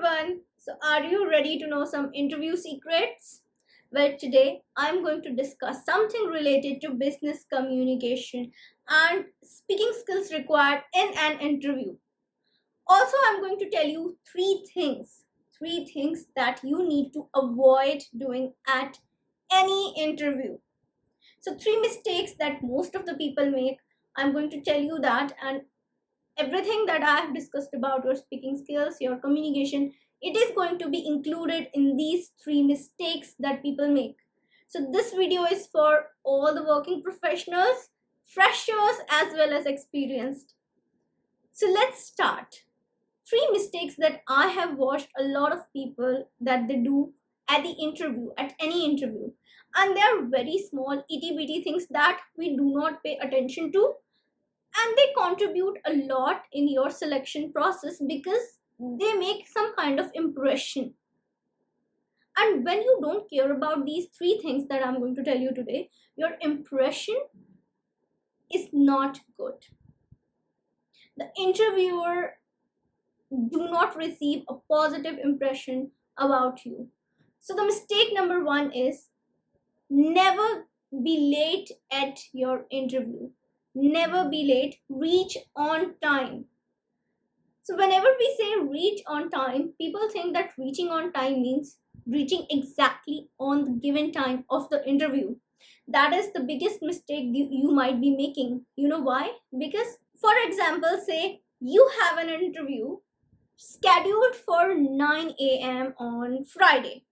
everyone. So, are you ready to know some interview secrets? Well, today I'm going to discuss something related to business communication and speaking skills required in an interview. Also, I'm going to tell you three things that you need to avoid doing at any interview. So, three mistakes that most of the people make. I'm going to tell you that, and everything that I have discussed about your speaking skills, your communication, it is going to be included in these three mistakes that people make. So, this video is for all the working professionals, freshers, as well as experienced. So, let's start. Three mistakes that I have watched a lot of people that they do at the interview, at any interview. And they are very small, itty bitty things that we do not pay attention to, and they contribute a lot in your selection process because they make some kind of impression. And when you don't care about these three things that I'm going to tell you today, your impression is not good. The interviewer do not receive a positive impression about you. So the mistake number one is never be late at your interview. Never be late. Reach on time. So whenever we say reach on time, people think that reaching on time means reaching exactly on the given time of the interview. That is the biggest mistake you might be making. You know why? Because, for example, say you have an interview scheduled for 9 a.m. on Friday.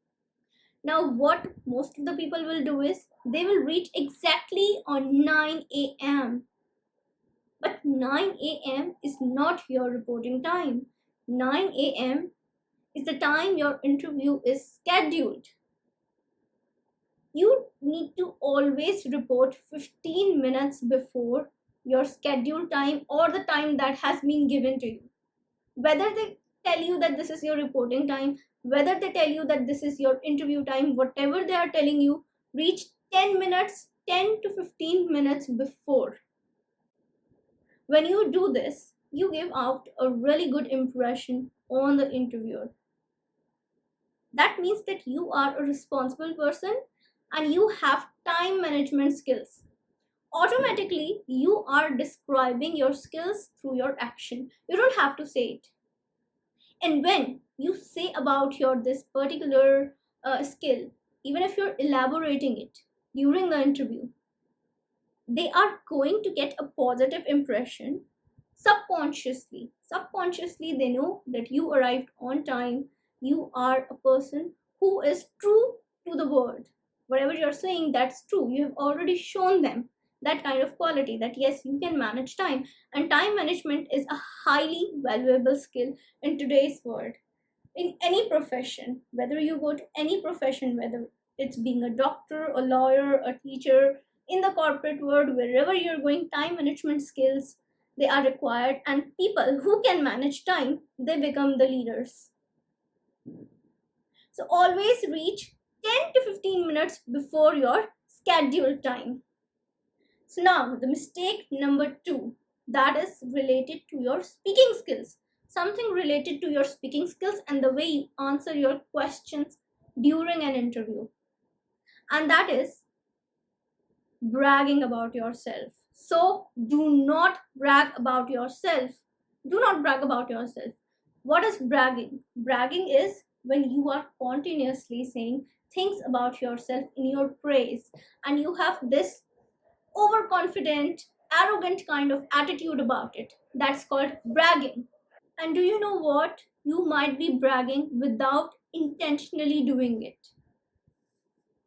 Now, what most of the people will do is they will reach exactly on 9 a.m. But 9 a.m. is not your reporting time. 9 a.m. is the time your interview is scheduled. You need to always report 15 minutes before your scheduled time or the time that has been given to you. Whether they tell you that this is your reporting time, whether they tell you that this is your interview time, whatever they are telling you, reach 10 minutes, 10 to 15 minutes before. When you do this, you give out a really good impression on the interviewer. That means that you are a responsible person and you have time management skills. Automatically, you are describing your skills through your action. You don't have to say it. And when you say about your this particular skill, even if you're elaborating it during the interview, they are going to get a positive impression subconsciously. Subconsciously, they know that you arrived on time. You are a person who is true to the word. Whatever you're saying, that's true. You have already shown them that kind of quality that yes, you can manage time. And time management is a highly valuable skill in today's world. In any profession, whether you go to any profession, whether it's being a doctor, a lawyer, a teacher, in the corporate world, wherever you're going, time management skills, they are required, and people who can manage time, they become the leaders. So always reach 10 to 15 minutes before your scheduled time. So now the mistake number two, that is related to your speaking skills. Something related to your speaking skills and the way you answer your questions during an interview. And that is bragging about yourself. So do not brag about yourself. Do not brag about yourself. What is bragging? Bragging is when you are continuously saying things about yourself in your praise and you have this overconfident, arrogant kind of attitude about it. That's called bragging. And do you know what? You might be bragging without intentionally doing it.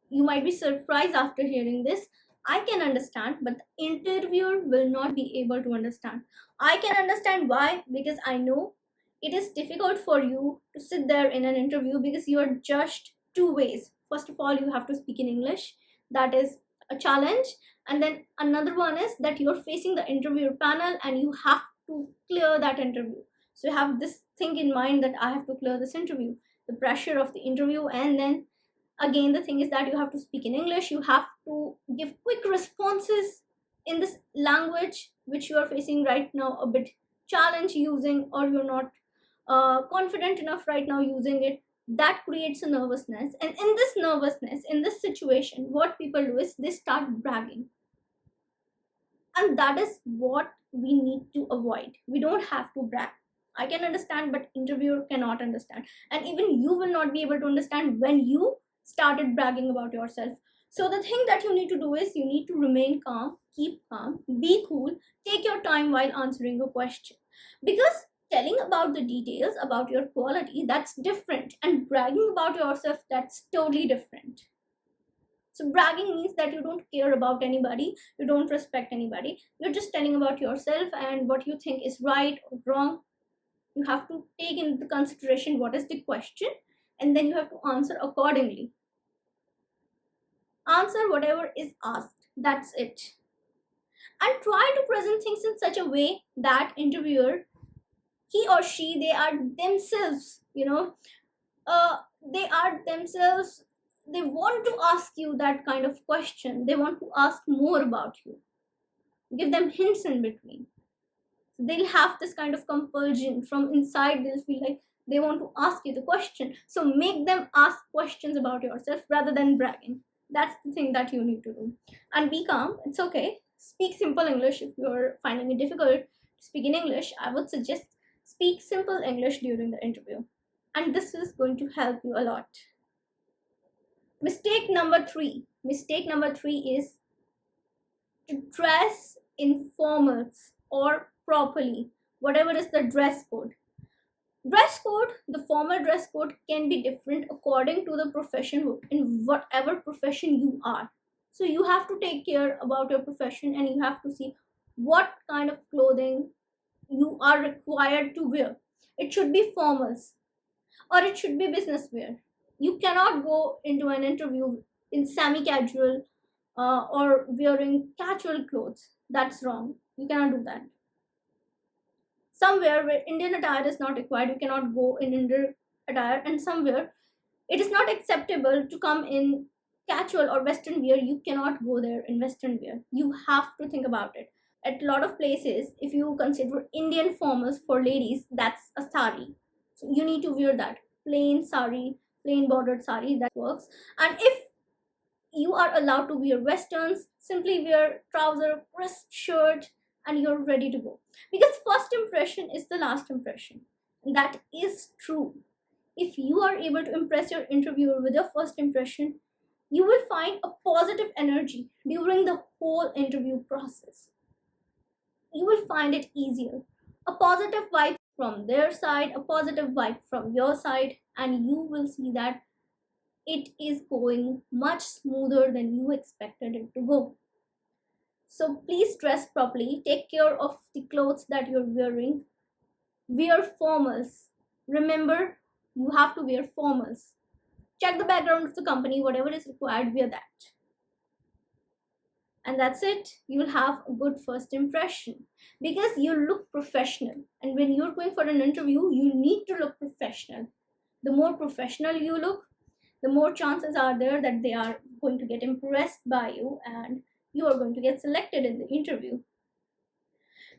You might be surprised after hearing this. I can understand, but the interviewer will not be able to understand. I can understand why, because I know it is difficult for you to sit there in an interview because you are judged two ways. First of all, you have to speak in English. That is a challenge. And then another one is that you're facing the interviewer panel and you have to clear that interview. So you have this thing in mind that I have to clear this interview, the pressure of the interview, and then again the thing is that you have to speak in English. You have to give quick responses in this language which you are facing right now a bit challenge using, or you're not confident enough right now using it. That creates a nervousness, and in this nervousness, in this situation, what people do is they start bragging, and that is what we need to avoid. We don't have to brag. I can understand, but interviewer cannot understand, and even you will not be able to understand when you started bragging about yourself. So the thing that you need to do is you need to remain calm, keep calm, be cool, take your time while answering a question, because telling about the details about your quality, that's different, and bragging about yourself, that's totally different. So bragging means that you don't care about anybody, you don't respect anybody. You're just telling about yourself and what you think is right or wrong. You have to take into consideration what is the question, and then you have to answer accordingly. Answer whatever is asked. That's it. And try to present things in such a way that interviewer, he or she, they are themselves, they are themselves, they want to ask you that kind of question, they want to ask more about you. Give them hints in between. They'll have this kind of compulsion from inside, they'll feel like they want to ask you the question, so make them ask questions about yourself rather than bragging. That's the thing that you need to do. And be calm, it's okay. Speak simple English. If you're finding it difficult to speak in English, I would suggest speak simple English during the interview, and this is going to help you a lot. Mistake number three is to dress in formals or properly, whatever is the dress code. The formal dress code can be different according to the profession, in whatever profession you are. So you have to take care about your profession, and you have to see what kind of clothing you are required to wear. It should be formals or it should be business wear. You cannot go into an interview in semi casual or wearing casual clothes. That's wrong. You cannot do that. Somewhere where Indian attire is not required, you cannot go in Indian attire, and somewhere it is not acceptable to come in casual or Western wear, you cannot go there in Western wear. You have to think about it. At a lot of places, if you consider Indian formals for ladies, that's a sari. So you need to wear that plain sari, plain bordered sari, that works. And if you are allowed to wear westerns, simply wear trouser, crisp shirt, and you're ready to go. Because first impression is the last impression. That is true. If you are able to impress your interviewer with your first impression, you will find a positive energy during the whole interview process. You will find it easier. A positive vibe from their side, a positive vibe from your side, and you will see that it is going much smoother than you expected it to go. So please dress properly, take care of the clothes that you're wearing, wear formals. Remember, you have to wear formals. Check the background of the company, whatever is required, wear that. And that's it. You'll have a good first impression because you look professional. And when you're going for an interview, you need to look professional. The more professional you look, the more chances are there that they are going to get impressed by you and you are going to get selected in the interview.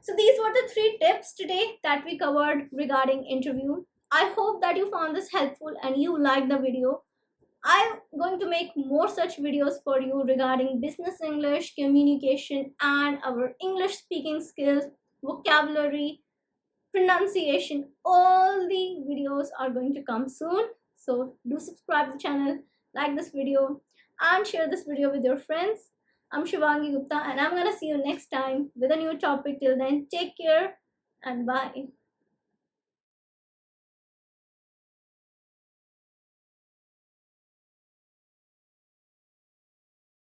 So these were the 3 tips today that we covered regarding interview. I hope that you found this helpful and you liked the video. I'm going to make more such videos for you regarding business English, communication, and our English speaking skills, vocabulary, pronunciation. All the videos are going to come soon. So do subscribe to the channel, like this video, and share this video with your friends. I'm Shivangi Gupta, and I'm gonna see you next time with a new topic. Till then, take care and bye.